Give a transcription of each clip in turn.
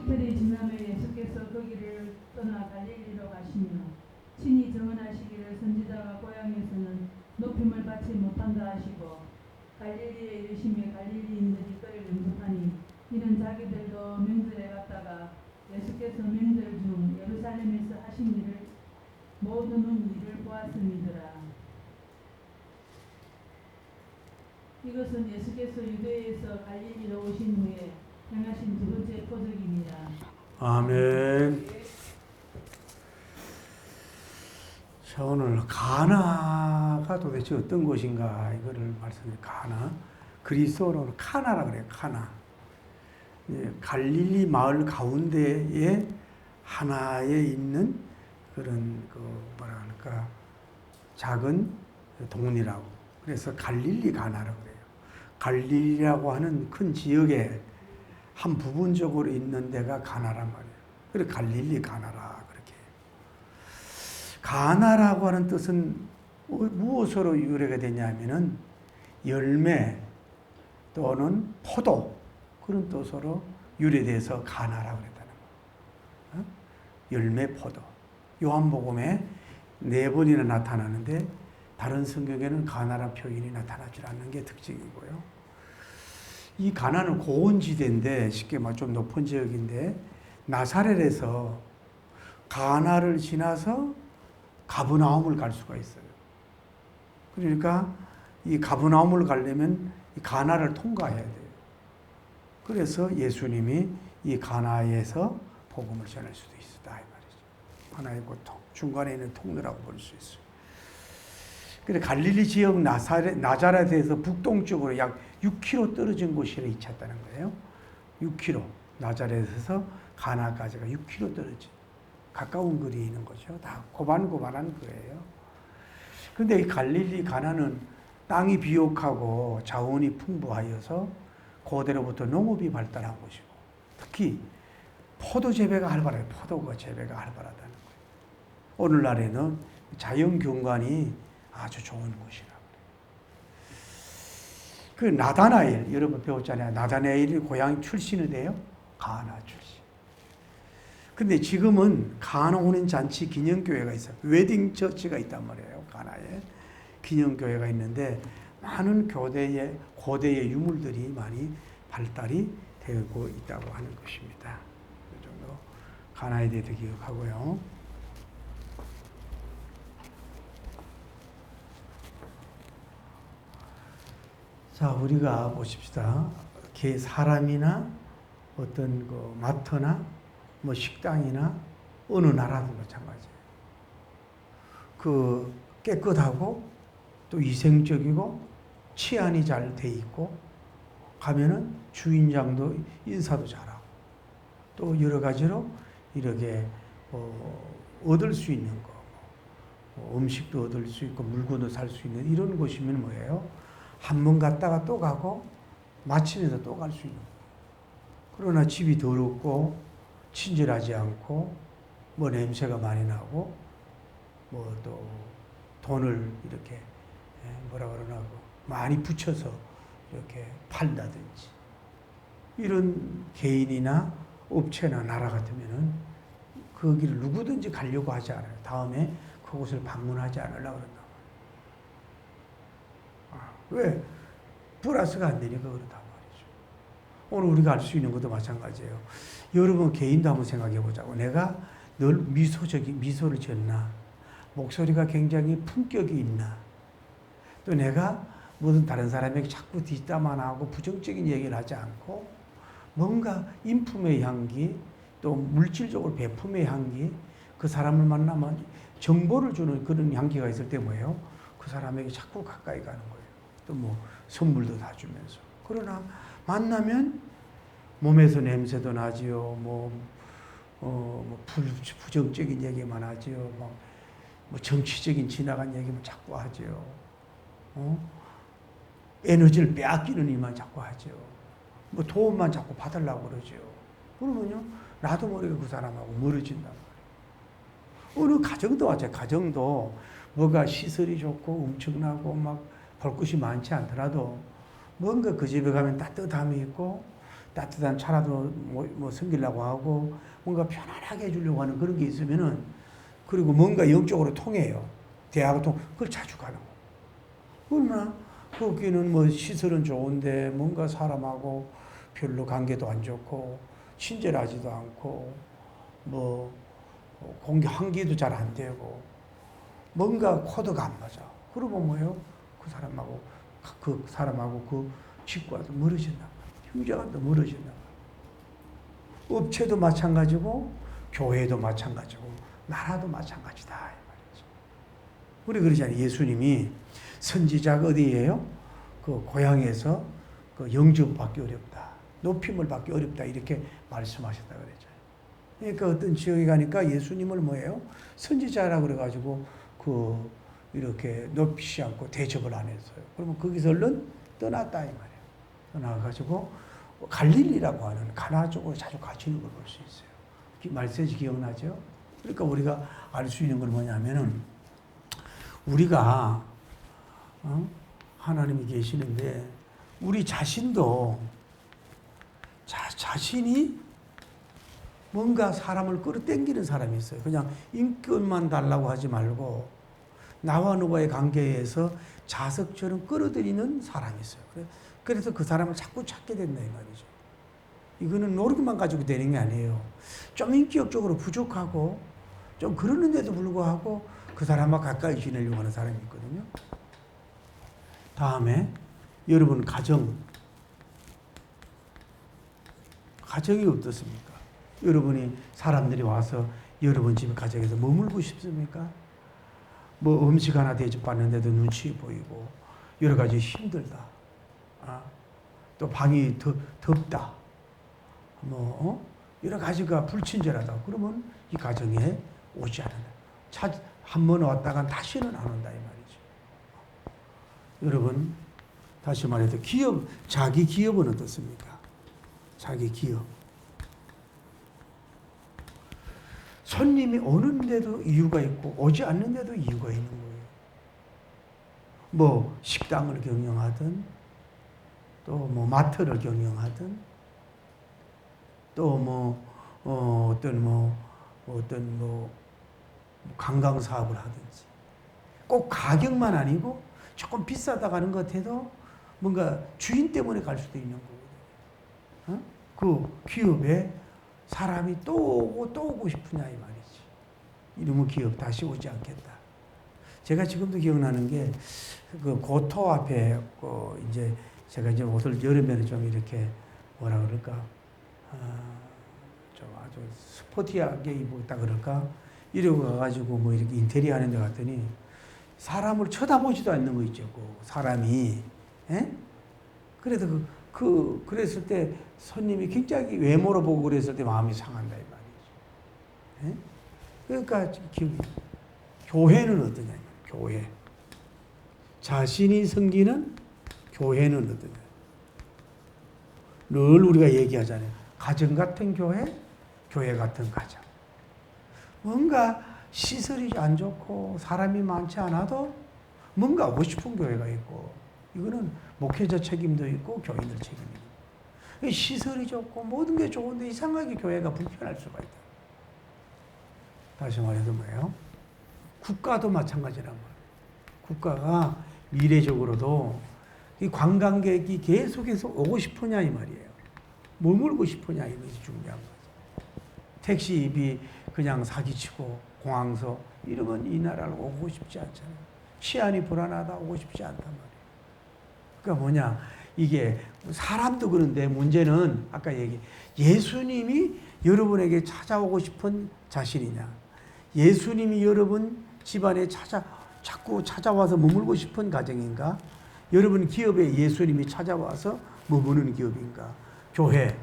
이틀이 지나며 예수께서 거기를 떠나 갈릴리로 가시며 친히 증언하시기를 선지자가 고향에서는 높임을 받지 못한다 하시고 갈릴리에 이르시며 갈릴리인들이 그를 영접하니 이는 자기들도 명절에 갔다가 예수께서 명절 중 예루살렘에서 하신 일을 모든 이를 보았음이더라. 이것은 예수께서 유대에서 갈릴리로 오신 후에 행하신 두 번째 표적입니다. 아멘. 자, 오늘 가나가 도대체 어떤 곳인가 이거를 말씀드려요. 가나. 그리스어로는 카나라 그래요. 카나. 갈릴리 마을 가운데에 하나에 있는 그런 뭐라 할까 작은 동네라고. 그래서 갈릴리 가나라고 그래요. 갈릴리라고 하는 큰 지역에 한 부분적으로 있는 데가 가나란 말이에요. 그래서 갈릴리 가나라 그렇게 해요. 가나라고 하는 뜻은 무엇으로 유래가 되냐면은 열매 또는 포도 그런 뜻으로 유래돼서 가나라고 그랬다는 거예요. 열매 포도. 요한복음에 4번이나 나타나는데 다른 성경에는 가나라 표현이 나타나지 않는 게 특징이고요. 이 가나는 고원지대인데 쉽게 말하면 좀 높은 지역인데 나사렛에서 가나를 지나서 가브나움을 갈 수가 있어요. 그러니까 이 가브나움을 가려면 이 가나를 통과해야 돼요. 그래서 예수님이 이 가나에서 복음을 전할 수도 있었다 이 말이죠. 하나의 고통, 중간에 있는 통로라고 볼 수 있어요. 그래서 갈릴리 지역 나자렛에서 북동쪽으로 약 6km 떨어진 곳이라 있었다는 거예요. 6km. 나자렛에서 가나까지가 6km 떨어진 가까운 거리에 있는 거죠. 다 고반고반한 거예요. 그런데 이 갈릴리 가나는 땅이 비옥하고 자원이 풍부하여서 고대로부터 농업이 발달한 곳이고 특히 포도 재배가 활발해요. 포도가 재배가 활발하다는 거예요. 오늘날에는 자연 경관이 아주 좋은 곳이라고 그래요. 그 나다나엘 여러분 배웠잖아요. 나다나엘이 고향 출신이 돼요. 가나 출신. 근데 지금은 가나 혼인 잔치 기념교회가 있어요. 웨딩 처치가 있단 말이에요. 가나에 기념교회가 있는데 많은 고대의 유물들이 많이 발달이 되고 있다고 하는 것입니다. 이 정도 가나에 대해서 기억하고요. 자, 우리가 보십시다. 사람이나 어떤 마트나 뭐 식당이나 어느 나라도 마찬가지예요. 깨끗하고 또 위생적이고 치안이 잘 돼 있고 가면은 주인장도 인사도 잘하고 또 여러 가지로 이렇게 얻을 수 있는 거, 음식도 얻을 수 있고 물건도 살 수 있는 이런 곳이면 뭐예요? 한 번 갔다가 또 가고 마침에서 또 갈 수 있는 거예요. 그러나 집이 더럽고 친절하지 않고 뭐 냄새가 많이 나고 뭐 또 돈을 이렇게 뭐라 그러나 많이 붙여서 이렇게 판다든지 이런 개인이나 업체나 나라 같으면은 거기를 누구든지 가려고 하지 않아요. 다음에 그곳을 방문하지 않으려고 그런다. 왜? 플러스가 안 되니까 그렇단 말이죠. 오늘 우리가 알 수 있는 것도 마찬가지예요. 여러분 개인도 한번 생각해 보자고. 내가 늘 미소를 지었나? 목소리가 굉장히 품격이 있나? 또 내가 무슨 다른 사람에게 자꾸 뒷담화 하고 부정적인 얘기를 하지 않고 뭔가 인품의 향기 또 물질적으로 배품의 향기 그 사람을 만나면 정보를 주는 그런 향기가 있을 때 뭐예요? 그 사람에게 자꾸 가까이 가는 거예요. 또 뭐 선물도 다 주면서. 그러나 만나면 몸에서 냄새도 나지요. 부정적인 얘기만 하지요. 뭐 정치적인 지나간 얘기만 자꾸 하지요. 에너지를 빼앗기는 일만 자꾸 하죠. 뭐 도움만 자꾸 받으려고 그러죠. 그러면요, 나도 모르게 그 사람하고 멀어진단 말이에요. 어느 가정도 마찬가지예요. 가정도 뭐가 시설이 좋고 엄청나고 막 볼 것이 많지 않더라도 뭔가 그 집에 가면 따뜻함이 있고 따뜻한 차라도 뭐 섬기려고 하고 뭔가 편안하게 해주려고 하는 그런 게 있으면은 그리고 뭔가 영적으로 통해요. 대화가 그걸 자주 가는 거. 얼마나 거기는 뭐 시설은 좋은데 뭔가 사람하고 별로 관계도 안 좋고 친절하지도 않고 뭐 공기 환기도 잘 안 되고 뭔가 코드가 안 맞아. 그러면 뭐예요? 그 사람하고 그 직과도 멀어진단 말이에요. 형제간도 멀어진단 말이에요. 업체도 마찬가지고 교회도 마찬가지고 나라도 마찬가지다 이 말이죠. 우리 그러잖아요. 예수님이 선지자가 어디예요? 그 고향에서 그 영접받기 어렵다. 높임을 받기 어렵다. 이렇게 말씀하셨다 그랬죠. 그러니까 어떤 지역에 가니까 예수님을 뭐예요? 선지자라고 그래가지고 이렇게 높이지 않고 대접을 안 했어요. 그러면 거기서 얼른 떠났다 이 말이에요. 떠나가지고 갈릴리라고 하는 가나 쪽으로 자주 가시는 걸 볼 수 있어요. 말세지 기억나죠? 그러니까 우리가 알 수 있는 건 뭐냐면은 우리가 하나님이 계시는데 우리 자신도 자신이 뭔가 사람을 끌어당기는 사람이 있어요. 그냥 인격만 달라고 하지 말고 나와 누가의 관계에서 자석처럼 끌어들이는 사람이 있어요. 그래서 그 사람을 자꾸 찾게 된다 이 말이죠. 이거는 노력만 가지고 되는 게 아니에요. 좀 인격적으로 부족하고 좀 그러는데도 불구하고 그 사람과 가까이 지내려고 하는 사람이 있거든요. 다음에 여러분 가정이 어떻습니까? 여러분이 사람들이 와서 여러분 집 가정에서 머물고 싶습니까? 뭐 음식 하나 대접받는데도 눈치 보이고 여러 가지 힘들다. 또 방이 덥다. 여러 가지가 불친절하다. 그러면 이 가정에 오지 않는다. 한 번 왔다가 다시는 안 온다 이 말이죠. 여러분 다시 말해도 자기 기업은 어떻습니까? 자기 기업. 손님이 오는데도 이유가 있고 오지 않는데도 이유가 있는 거예요. 뭐 식당을 경영하든 또 뭐 마트를 경영하든 또 어떤 관광 사업을 하든지 꼭 가격만 아니고 조금 비싸다 가는 것 같아도 뭔가 주인 때문에 갈 수도 있는 거거든요. 그 기업에 사람이 또 오고 싶으냐 이 말이지. 이러면 기업 다시 오지 않겠다. 제가 지금도 기억나는 게 그 고토 앞에 이제 제가 이제 옷을 여름에는 좀 이렇게 뭐라 그럴까 좀 아주 스포티하게 입었다 그럴까 이러고 가가지고 뭐 이렇게 인테리어 하는 데 갔더니 사람을 쳐다보지도 않는 거 있죠. 그 사람이 그래서 그랬을 때 손님이 굉장히 외모로 보고 그랬을 때 마음이 상한다 이 말이죠. 그러니까 교회는 어떠냐? 교회. 자신이 섬기는 교회는 어떠냐? 늘 우리가 얘기하잖아요. 가정 같은 교회, 교회 같은 가정. 뭔가 시설이 안 좋고 사람이 많지 않아도 뭔가 하고 싶은 교회가 있고 이거는 목회자 책임도 있고 교인들 책임도 있고 시설이 좋고 모든 게 좋은데 이상하게 교회가 불편할 수가 있다. 다시 말해서 뭐예요? 국가도 마찬가지란 말이에요. 국가가 미래적으로도 이 관광객이 계속해서 오고 싶으냐 이 말이에요. 머물고 싶으냐 이것이 중요한 거죠. 택시비 그냥 사기치고 공항서 이러면 이 나라를 오고 싶지 않잖아요. 치안이 불안하다 오고 싶지 않단 말이에요. 그러니까 뭐냐 이게 사람도 그런데 문제는 아까 예수님이 여러분에게 찾아오고 싶은 자신이냐 예수님이 여러분 집안에 자꾸 찾아와서 머물고 싶은 가정인가 여러분 기업에 예수님이 찾아와서 머무는 기업인가 교회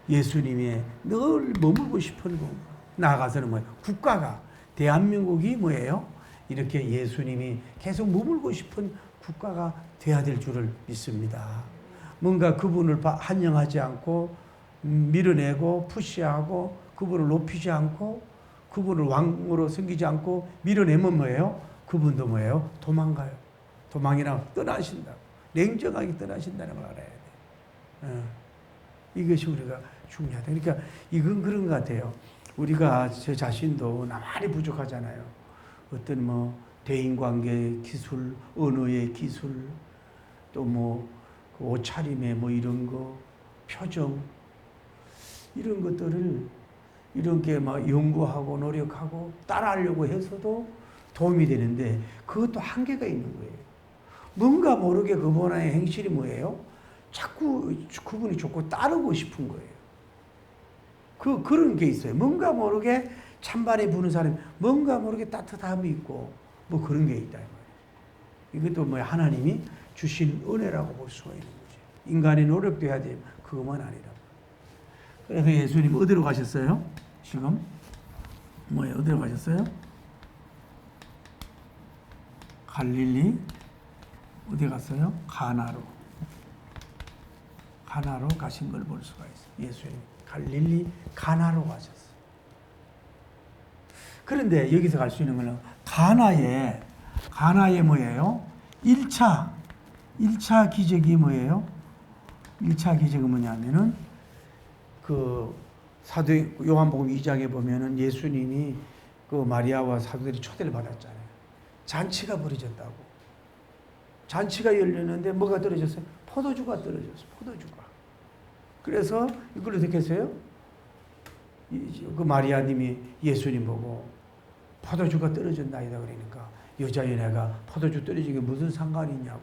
예수님이 늘 머물고 싶은 건가 나아가서는 뭐예요? 국가가 대한민국이 뭐예요? 이렇게 예수님이 계속 머물고 싶은 국가가 돼야 될 줄을 믿습니다. 뭔가 그분을 한영하지 않고 밀어내고 푸시하고 그분을 높이지 않고 그분을 왕으로 섬기지 않고 밀어내면 뭐예요? 그분도 뭐예요? 도망가요. 도망이나 떠나신다. 냉정하게 떠나신다는 걸 알아야 돼. 이것이 우리가 중요하다. 그러니까 이건 그런 것 같아요. 우리가 제 자신도 나만이 부족하잖아요. 어떤 뭐 대인관계 기술, 언어의 기술, 또 뭐 옷차림의 뭐 이런 거, 표정 이런 것들을 이렇게 막 연구하고 노력하고 따라하려고 해서도 도움이 되는데 그것도 한계가 있는 거예요. 뭔가 모르게 그분의 행실이 뭐예요? 자꾸 그분이 좋고 따르고 싶은 거예요. 그런 게 있어요. 뭔가 모르게 찬바람이 부는 사람이 뭔가 모르게 따뜻함이 있고 뭐 그런 게 있다. 이것도 뭐 하나님이 주신 은혜라고 볼 수가 있는 거죠. 인간의 노력도 해야 되면 그것만 아니라. 그래서 예수님 어디로 가셨어요? 지금 뭐예요? 어디로 가셨어요? 갈릴리 어디 갔어요? 가나로 가신 걸 볼 수가 있어요. 예수님 갈릴리 가나로 가셨어요. 그런데 여기서 갈 수 있는 거는 가나에 뭐예요? 1차 기적이 뭐예요? 1차 기적은 뭐냐면은 그 사도 요한복음 2장에 보면은 예수님이 그 마리아와 사도들이 초대를 받았잖아요. 잔치가 벌어졌다고. 잔치가 열렸는데 뭐가 떨어졌어요? 포도주가 떨어졌어요. 포도주가. 그래서 이걸 어떻게 했어요? 그 마리아님이 예수님 보고 포도주가 떨어졌나이다 그러니까 여자연애가 포도주 떨어진 게 무슨 상관이 있냐고.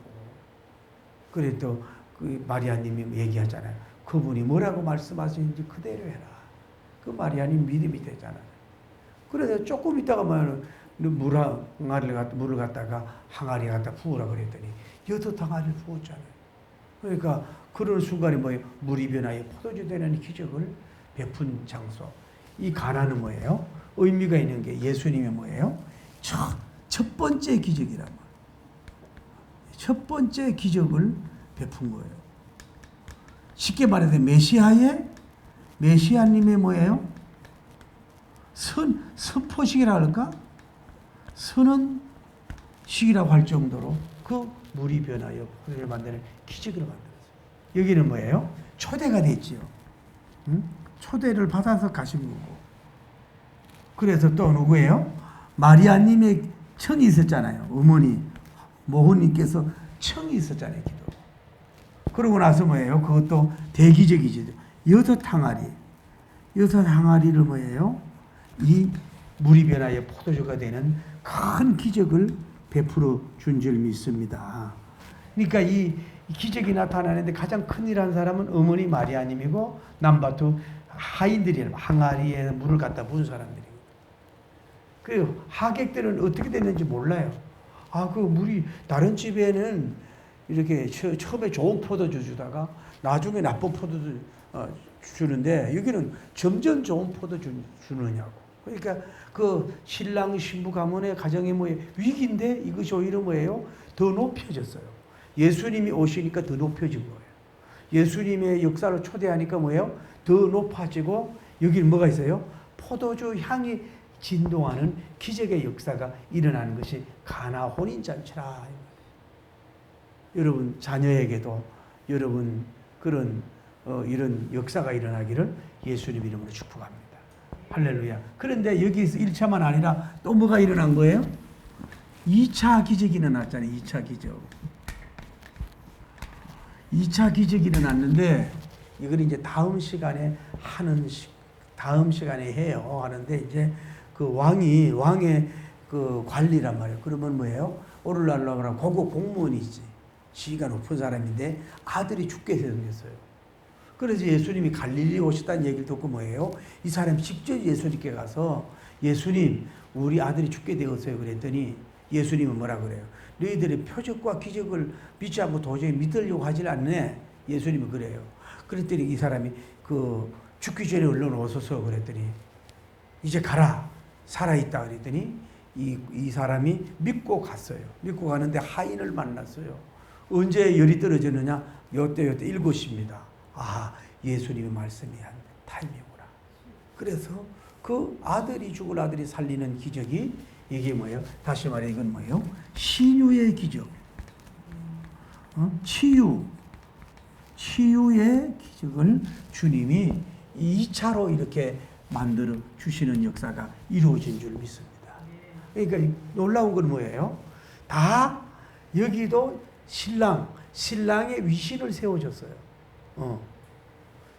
그래도 그 마리아님이 얘기하잖아요. 그분이 뭐라고 말씀하시는지 그대로 해라. 그 마리아님 믿음이 되잖아요. 그래서 조금 있다가 물을 갖다가 항아리에 갖다 부으라 그랬더니 6항아리를 부었잖아요. 그러니까 그런 순간에 뭐예요? 물이 변하여 포도주 되는 기적을 베푼 장소. 이 가나는 뭐예요? 의미가 있는 게 예수님이 뭐예요? 첫 번째 기적이란 말이에요. 첫 번째 기적을 베푼 거예요. 쉽게 말해서 메시아님의 뭐예요? 선포식이라 할까? 선언식이라고 할 정도로 그 물이 변하여 포도주를 만드는 기적을 만들었어요. 여기는 뭐예요? 초대가 됐지요. 응? 초대를 받아서 가신 거고. 그래서 또 누구예요? 마리아님의 청이 있었잖아요. 어머니 모호님께서 청이 있었잖아요. 기도. 그러고 나서 뭐예요? 그것도 대기적이죠. 6항아리를 뭐예요? 이 물이 변하여 포도주가 되는 큰 기적을 베풀어 준 줄 믿습니다. 그러니까 이 기적이 나타나는데 가장 큰일한 사람은 어머니 마리아님이고 남바투 하인들이에요. 항아리에 물을 갖다 부은 사람들이. 그 하객들은 어떻게 됐는지 몰라요. 그 물이 다른 집에는 이렇게 처음에 좋은 포도주 주다가 나중에 나쁜 포도주 주는데 여기는 점점 좋은 포도주 주느냐고. 그러니까 그 신랑 신부 가문의 가정이 뭐예요? 위기인데 이것이 오히려 뭐예요? 더 높여졌어요. 예수님이 오시니까 더 높여진 거예요. 예수님의 역사를 초대하니까 뭐예요? 더 높아지고 여기는 뭐가 있어요? 포도주 향이 진동하는 기적의 역사가 일어나는 것이 가나 혼인잔치라. 여러분 자녀에게도 여러분 그런 이런 역사가 일어나기를 예수님 이름으로 축복합니다. 할렐루야. 그런데 여기서 1차만 아니라 또 뭐가 일어난 거예요? 2차 기적이 일어났잖아요. 2차 기적. 2차 기적이 일어났는데 이걸 이제 다음 시간에 해요. 하는데 이제 그 왕의 그 관리란 말이에요. 그러면 뭐예요? 오를날로 하면 고급 공무원이지. 지위가 높은 사람인데 아들이 죽게 생겼어요. 그래서 예수님이 갈릴리 오셨다는 얘기를 듣고 뭐예요? 이 사람이 직접 예수님께 가서 예수님 우리 아들이 죽게 되었어요. 그랬더니 예수님은 뭐라 그래요? 너희들의 표적과 기적을 믿지 않고 도저히 믿으려고 하질 않네. 예수님은 그래요. 그랬더니 이 사람이 그 죽기 전에 얼른 오소서 그랬더니 이제 가라. 살아있다 그랬더니 이 사람이 믿고 갔어요. 믿고 가는데 하인을 만났어요. 언제 열이 떨어졌느냐? 요때 7시입니다. 예수님의 말씀이 한 타임이구나. 그래서 그 아들이 죽을 아들이 살리는 기적이 이게 뭐예요? 다시 말해 이건 뭐예요? 치유의 기적. 치유의 기적을 주님이 2차로 이렇게 만들어 주시는 역사가 이루어진 줄 믿습니다. 그러니까 놀라운 건 뭐예요? 다 여기도 신랑의 위신을 세워줬어요.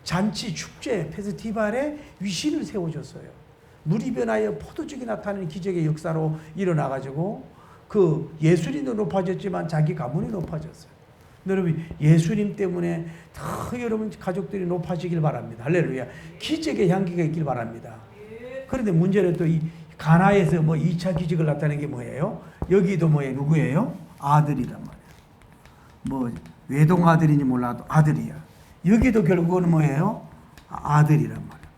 잔치, 축제, 페스티벌에 위신을 세워줬어요. 물이 변하여 포도죽이 나타나는 기적의 역사로 일어나가지고 그 예수님도 높아졌지만 자기 가문이 높아졌어요. 여러분 예수님 때문에 더 여러분 가족들이 높아지길 바랍니다. 할렐루야. 기적의 향기가 있길 바랍니다. 그런데 문제는 또 이 가나에서 뭐 2차 기적을 나타낸 게 뭐예요? 여기도 뭐예요? 누구예요? 아들이란 말이에요. 뭐 외동 아들인지 몰라도 아들이야. 여기도 결국은 뭐예요? 아들이란 말이에요.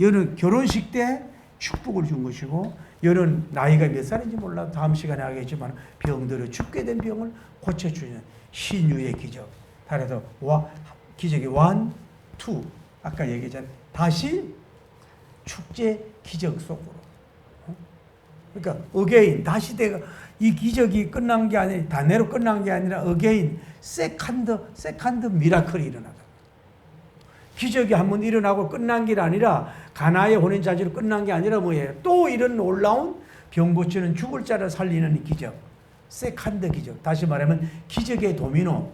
여는 결혼식 때 축복을 준 것이고, 여는 나이가 몇 살인지 몰라도 다음 시간에 하겠지만 병들어 죽게 된 병을 고쳐주는 신유의 기적. 따라서 기적이 1, 2 아까 얘기했잖아요. 다시 축제 기적 속으로. 그러니까 again 다시 내가 이 기적이 끝난 게 아니라 단내로 끝난 게 아니라 again 세컨드 미라클이 일어나다. 기적이 한번 일어나고 끝난 게 아니라 가나의 혼인 잔치로 끝난 게 아니라 뭐예요? 또 이런 놀라운 병 고치는 죽을 자를 살리는 기적. 세컨드 기적. 다시 말하면 기적의 도미노.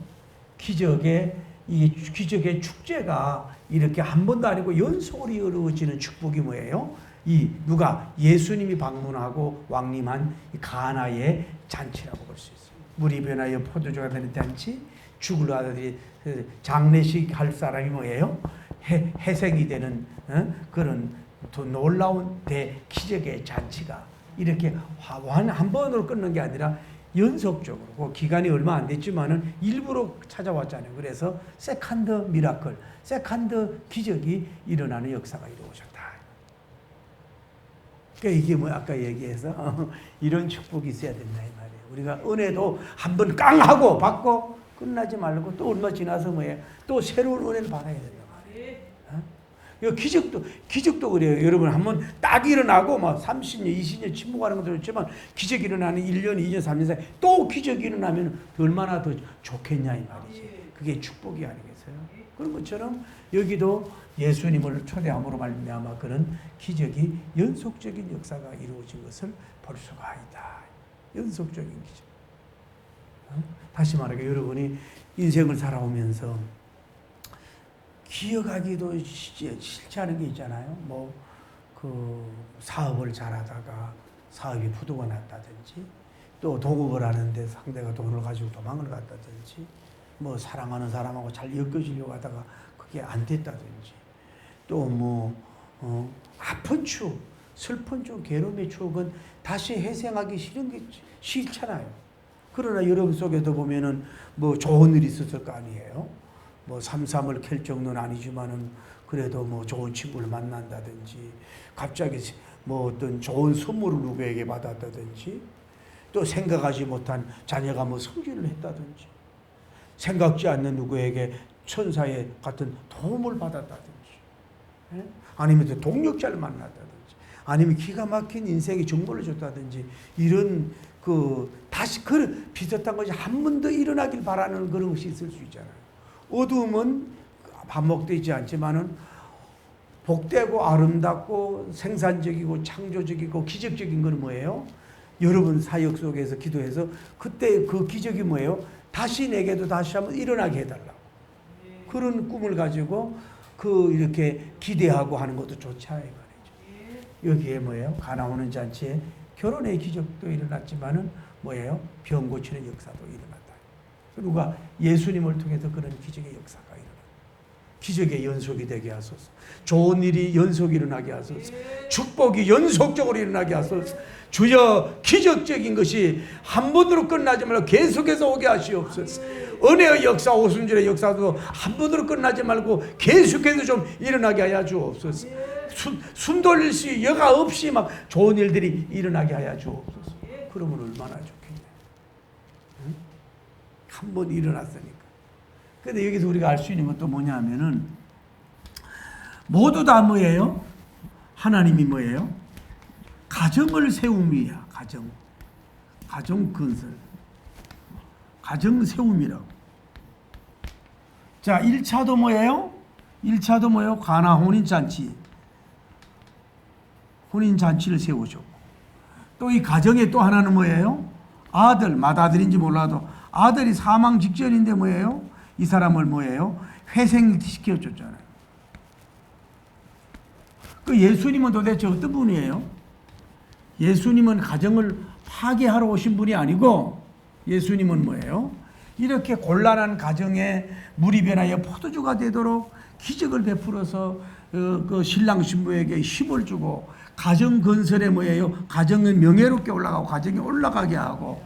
기적의 축제가 이렇게 한 번도 아니고 연속으로 이루어지는 축복이 뭐예요? 누가 예수님이 방문하고 왕림한 가나의 잔치라고 볼 수 있어요. 물이 변하여 포도주가 되는 잔치, 죽을 아들이 장례식 할 사람이 뭐예요? 회생이 되는 그런 더 놀라운 기적의 잔치가 이렇게 한 번으로 끊는 게 아니라 연속적으로, 그 기간이 얼마 안 됐지만은 일부러 찾아왔잖아요. 그래서 세컨드 미라클, 세컨드 기적이 일어나는 역사가 이루어졌다. 그러니까 이게 뭐 아까 얘기해서 이런 축복이 있어야 된다 이 말이에요. 우리가 은혜도 한번 깡하고 받고 끝나지 말고 또 얼마 지나서 뭐예요? 또 새로운 은혜를 받아야 된다 말이에요. 기적도 그래요. 여러분 한번 딱 일어나고 막 30년, 20년 침묵하는 것도 좋지만 기적이 일어나는 1년, 2년, 3년 사이 또 기적이 일어나면 얼마나 더 좋겠냐 이 말이지. 그게 축복이 아니겠어요? 그런 것처럼 여기도 예수님을 초대함으로 말미암아 그런 기적이 연속적인 역사가 이루어진 것을 볼 수가 있다. 연속적인 기적. 다시 말하게 여러분이 인생을 살아오면서 기억하기도 싫지 않은 게 있잖아요. 사업을 잘하다가 사업이 부도가 났다든지, 또 동업을 하는데 상대가 돈을 가지고 도망을 갔다든지, 사랑하는 사람하고 잘 엮어지려고 하다가 그게 안 됐다든지, 또 아픈 추억, 슬픈 추억, 괴로움의 추억은 다시 회생하기 싫잖아요. 그러나 여러분 속에도 보면은 좋은 일이 있었을 거 아니에요. 3.3을 캘 정도는 아니지만은 그래도 좋은 친구를 만난다든지, 갑자기 어떤 좋은 선물을 누구에게 받았다든지, 또 생각하지 못한 자녀가 성질을 했다든지, 생각지 않는 누구에게 천사의 같은 도움을 받았다든지, 아니면 또 동력자를 만났다든지, 아니면 기가 막힌 인생의 정보를 줬다든지, 이런 다시 비슷한 것이 한 번 더 일어나길 바라는 그런 것이 있을 수 있잖아요. 어두움은 반복되지 않지만은 복되고 아름답고 생산적이고 창조적이고 기적적인 건 뭐예요? 여러분 사역 속에서 기도해서 그때 그 기적이 뭐예요? 다시 내게도 다시 한번 일어나게 해달라고. 그런 꿈을 가지고 이렇게 기대하고 하는 것도 좋지 않아요. 여기에 뭐예요? 가나 오는 잔치에 결혼의 기적도 일어났지만은 뭐예요? 병 고치는 역사도 일어났다. 누가 예수님을 통해서 그런 기적의 역사가 일어나. 기적의 연속이 되게 하소서. 좋은 일이 연속 일어나게 하소서. 축복이 연속적으로 일어나게 하소서. 주여, 기적적인 것이 한 번으로 끝나지 말고 계속해서 오게 하시옵소서. 은혜의 역사, 오순절의 역사도 한 번으로 끝나지 말고 계속해서 좀 일어나게 하여 주옵소서. 숨 돌릴 수 여가 없이 막 좋은 일들이 일어나게 하여 주옵소서. 그러면 얼마나 좋겠냐. 한 번 일어났으니까. 근데 여기서 우리가 알 수 있는 것도 뭐냐면은 모두 다 뭐예요? 하나님이 뭐예요? 가정을 세움이야. 가정 건설. 가정 세움이라고. 자, 1차도 뭐예요? 1차도 뭐예요? 가나 혼인잔치. 혼인잔치를 세우셨고. 또 이 가정에 또 하나는 뭐예요? 아들, 맏아들인지 몰라도 아들이 사망 직전인데 뭐예요? 이 사람을 뭐예요? 회생시켜줬잖아요. 그 예수님은 도대체 어떤 분이에요? 예수님은 가정을 파괴하러 오신 분이 아니고 예수님은 뭐예요? 이렇게 곤란한 가정에 물이 변하여 포도주가 되도록 기적을 베풀어서 그 신랑 신부에게 힘을 주고 가정 건설에 뭐예요? 가정은 명예롭게 올라가고 가정이 올라가게 하고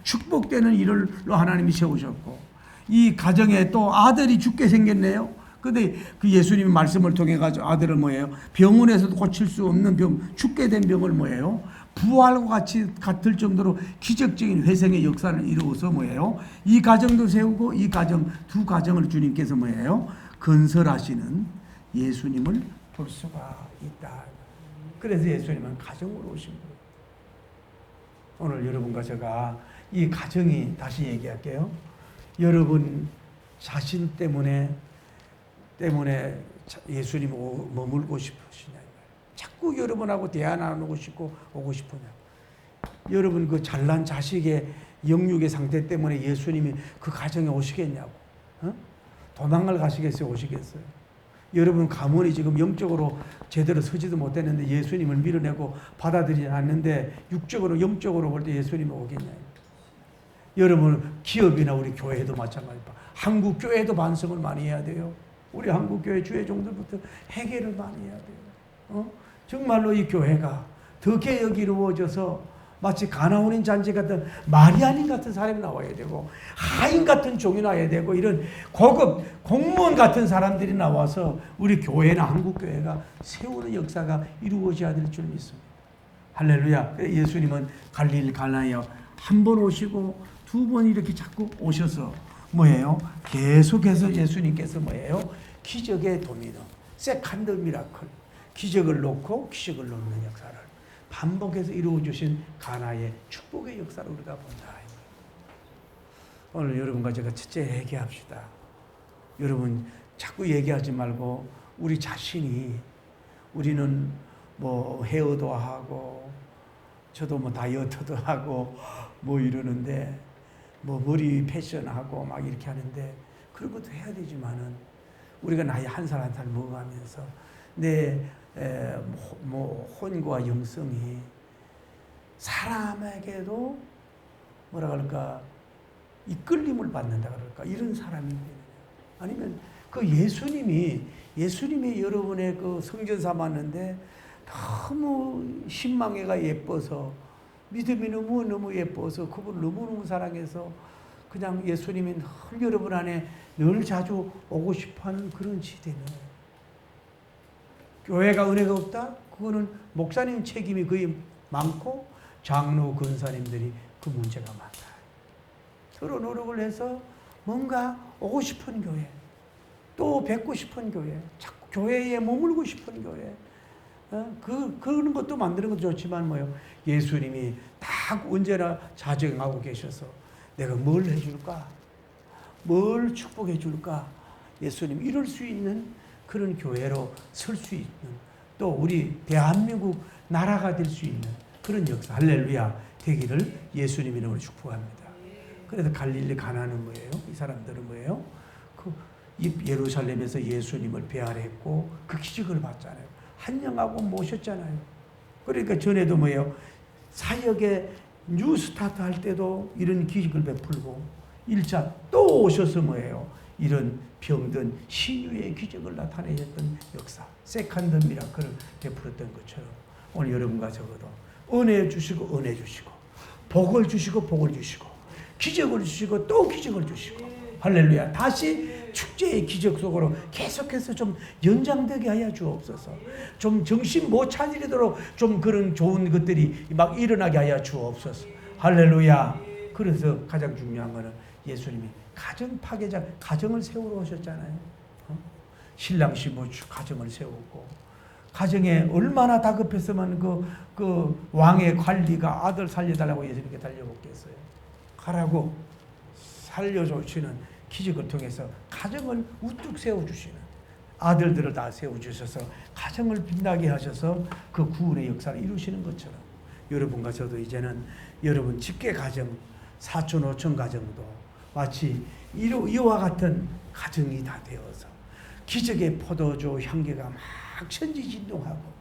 축복되는 일을 하나님이 세우셨고 이 가정에 또 아들이 죽게 생겼네요. 근데 그 예수님의 말씀을 통해 가지고 아들을 뭐예요? 병원에서도 고칠 수 없는 병, 죽게 된 병을 뭐예요? 부활과 같을 정도로 기적적인 회생의 역사를 이루어서 뭐예요? 이 가정도 세우고 이 가정 두 가정을 주님께서 뭐예요? 건설하시는 예수님을 볼 수가 있다. 그래서 예수님은 가정으로 오신 거예요. 오늘 여러분과 제가 이 가정이 다시 얘기할게요. 여러분 자신 때문에 예수님 머물고 싶으시냐? 자꾸 여러분하고 대화 나누고 싶고 오고 싶으냐? 여러분 그 잘난 자식의 영육의 상태 때문에 예수님이 그 가정에 오시겠냐고? 도망을 가시겠어요? 오시겠어요? 여러분 가문이 지금 영적으로 제대로 서지도 못했는데 예수님을 밀어내고 받아들이지 않는데 육적으로 영적으로 볼 때 예수님이 오겠냐? 여러분 기업이나 우리 교회도 마찬가지입니다. 한국 교회도 반성을 많이 해야 돼요. 우리 한국 교회 주의 종들부터 회개를 많이 해야 돼요. 정말로 이 교회가 더 개혁이 이루어져서 마치 가나혼인 잔치 같은 마리아님 같은 사람이 나와야 되고 하인 같은 종이 나와야 되고 이런 고급 공무원 같은 사람들이 나와서 우리 교회나 한국 교회가 세우는 역사가 이루어져야 될 줄 믿습니다. 할렐루야. 예수님은 갈릴리 가나에 한 번 오시고 두 번 이렇게 자꾸 오셔서 뭐예요? 계속해서 예수님께서 뭐예요? 기적의 도미노, 세컨드 미라클, 기적을 놓고 기적을 놓는 역사를 반복해서 이루어주신 가나의 축복의 역사를 우리가 본다. 오늘 여러분과 제가 첫째 얘기합시다. 여러분 자꾸 얘기하지 말고 우리 자신이 우리는 뭐 헤어도 하고 저도 뭐 다이어트도 하고 뭐 이러는데 뭐 머리 패션하고 막 이렇게 하는데 그런 것도 해야 되지만은 우리가 나이 한 살 한 살 먹어가면서 내 뭐 혼과 영성이 사람에게도 뭐라 그럴까 이끌림을 받는다 그럴까 이런 사람이 아니면 그 예수님이 여러분의 그 성전 삼았는데 너무 신망애가 예뻐서 믿음이 너무 예뻐서 그분 너무너무 사랑해서 그냥 예수님이 늘 여러분 안에 늘 자주 오고 싶어하는 그런 시대는 교회가 은혜가 없다? 그거는 목사님 책임이 거의 많고 장로 권사님들이 그 문제가 많다. 서로 노력을 해서 뭔가 오고 싶은 교회, 또 뵙고 싶은 교회, 자꾸 교회에 머물고 싶은 교회, 그런 것도 만드는 것도 좋지만 뭐요? 예수님이 다 언제나 자정하고 계셔서 내가 뭘 해줄까? 뭘 축복해 줄까? 예수님 이럴 수 있는 그런 교회로 설 수 있는 또 우리 대한민국 나라가 될 수 있는 그런 역사 할렐루야 되기를 예수님 이름으로 축복합니다. 그래서 갈릴리 가나는 뭐예요? 이 사람들은 뭐예요? 그 예루살렘에서 예수님을 배알했고 그 기적을 봤잖아요. 한영하고 모셨잖아요. 그러니까 전에도 뭐예요? 사역에 뉴스타트 할 때도 이런 기적을 베풀고 1차 또 오셔서 뭐예요? 이런 병든 신유의 기적을 나타내셨던 역사 세컨드 미라클을 베풀었던 것처럼 오늘 여러분과 적어도 은혜 주시고 은혜 주시고 복을 주시고 복을 주시고 기적을 주시고 또 기적을 주시고 할렐루야 다시 축제의 기적 속으로 계속해서 좀 연장되게 하여 주옵소서. 좀 정신 못 차리도록 좀 그런 좋은 것들이 막 일어나게 하여 주옵소서. 할렐루야. 그래서 가장 중요한 거는 예수님이 가정 파괴자 가정을 세우러 오셨잖아요. 신랑 신부 가정을 세우고 가정에 얼마나 다급했으면 그 왕의 관리가 아들 살려달라고 예수님께 달려오겠어요. 가라고 살려주시는 기적을 통해서 가정을 우뚝 세워주시는, 아들들을 다 세워주셔서 가정을 빛나게 하셔서 그 구원의 역사를 이루시는 것처럼 여러분과 저도 이제는 여러분 직계 가정, 사촌 오촌 가정도 마치 이와 같은 가정이 다 되어서 기적의 포도주 향기가 막 천지진동하고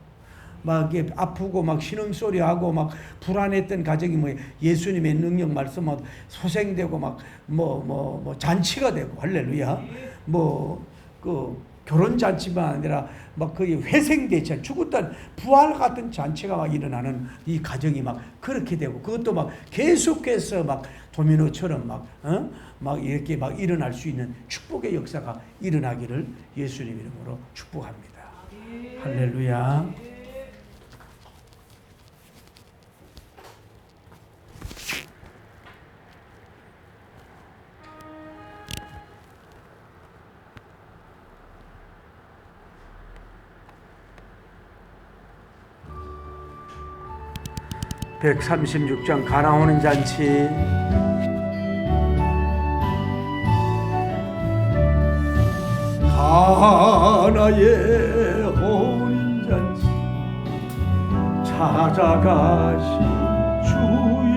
막 아프고 막 신음소리하고 막 불안했던 가정이 뭐 예수님의 능력 말씀하고 소생되고 막 뭐 잔치가 되고, 할렐루야. 그 결혼 잔치만 아니라 막 거의 회생대잔, 죽었던 부활 같은 잔치가 막 일어나는 이 가정이 막 그렇게 되고, 그것도 막 계속해서 막 도미노처럼 막 이렇게 막 일어날 수 있는 축복의 역사가 일어나기를 예수님 이름으로 축복합니다. 할렐루야. (136장) 가나오는 잔치. 가나의 혼인잔치 찾아가신 주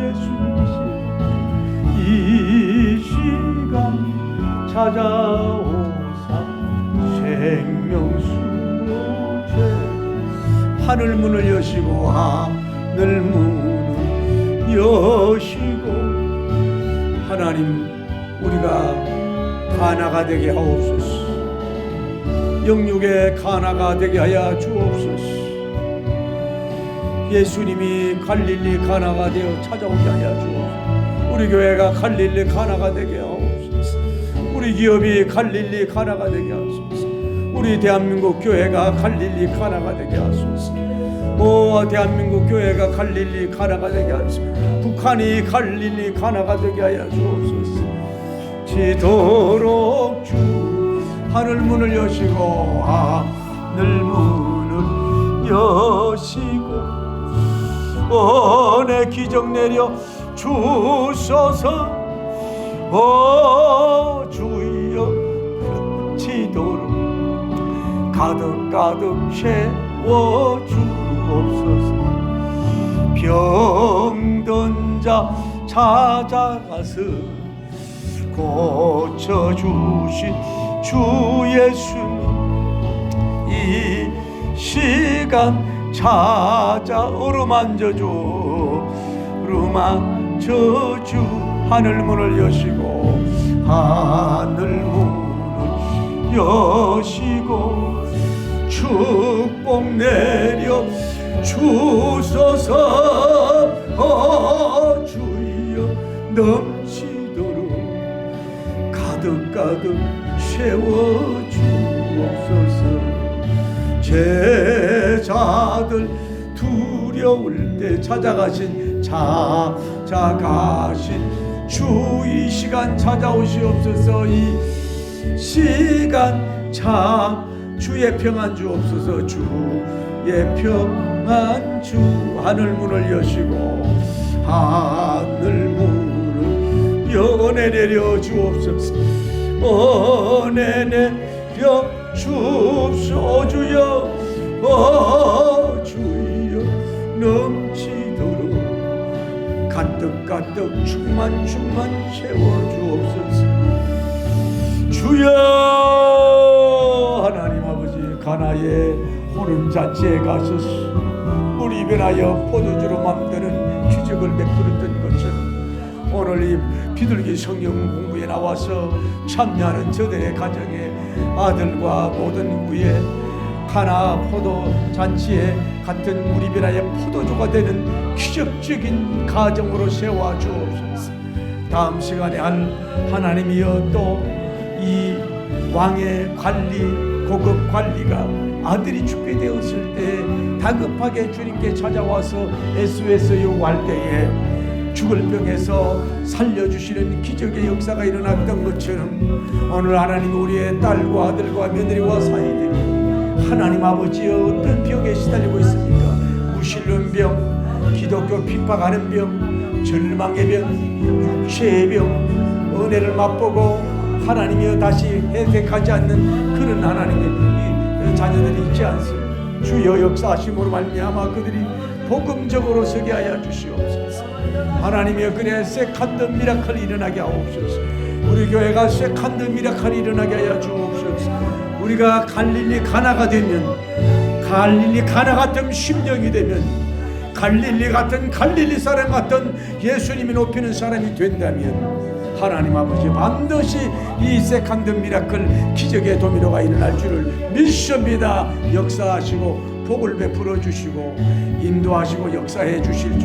예수님, 이 시간 찾아오사 생명수로 죄. 하늘 문을 여시고 하늘 문을 여시고, 하나님 우리가 가나가 되게 하옵소서. 영육의 가나가 되게 하여 주옵소서. 예수님이 갈릴리 가나가 되어 찾아오게 하여 주옵소서. 우리 교회가 갈릴리 가나가 되게 하옵소서. 우리 기업이 갈릴리 가나가 되게 하옵소서. 우리 대한민국 교회가 갈릴리 가나가 되게 하옵소서. 대한민국 교회가 갈릴리 가나가 되게 하옵소서. 북한이 갈릴리 가나가 되게 하여 주옵소서. 지도록 주 하늘 문을 여시고 하늘 문을 여시고, 내 기적 내려 주소서. 주여 지도록 가득 채워 주옵소서. 병든 자 찾아가서 고쳐주신 주 예수님, 이 시간 찾아 어루만져주 하늘 문을 여시고 하늘 문을 여시고, 축복 내려 주소서. 주여 넘치도록 가득 채워 주옵소서. 제자들 두려울 때 찾아가신 주 이 시간 찾아오시옵소서. 이 시간 주의 평안 주옵소서. 주의 평안 주 하늘 문을 여시고 하늘 문을 연애 내려 주옵소서. 은혜 내려 주옵소서. 주여 주여 넘치도록 가득 충만 채워 주옵소서. 주여 하나님 아버지, 가나의 호른잔치에 가소서. 우리 입에하여 포도주로 만드는 기적을 베풀었던 것처럼 오늘 이 비둘기 성경 공부에 나와서 참여하는 저들의 가정에 아들과 모든 후에 가나 포도 잔치에 같은 우리 변화의 포도주가 되는 기적적인 가정으로 세워 주옵소서. 다음 시간에 하나님이여 또 이 왕의 관리, 고급 관리가 아들이 죽게 되었을 때 다급하게 주님께 찾아와서 SOS 요구할 때에 죽을 병에서 살려주시는 기적의 역사가 일어났던 것처럼 오늘 하나님 우리의 딸과 아들과 며느리와 사이들이 하나님 아버지여 어떤 병에 시달리고 있습니까? 무신론병, 기독교 핍박하는 병, 절망의 병, 육체의 병, 은혜를 맛보고 하나님이여 다시 회색하지 않는 그런 하나님의 이 자녀들이 있지 않습니까? 주여 역사하심으로 말미암아 그들이 복음적으로 서게 하여 주시옵소서. 하나님이여 그래 세컨드 미라클이 일어나게 하옵소서. 우리 교회가 세컨드 미라클이 일어나게 하여 주옵소서. 우리가 갈릴리 가나가 되면, 갈릴리 가나 같은 심령이 되면, 갈릴리 같은 갈릴리 사람 같은 예수님이 높이는 사람이 된다면 하나님 아버지 반드시 이 세컨드 미라클 기적의 도미노가 일어날 줄을 믿습니다. 역사하시고 복을 베풀어 주시고 인도하시고 역사해 주실 줄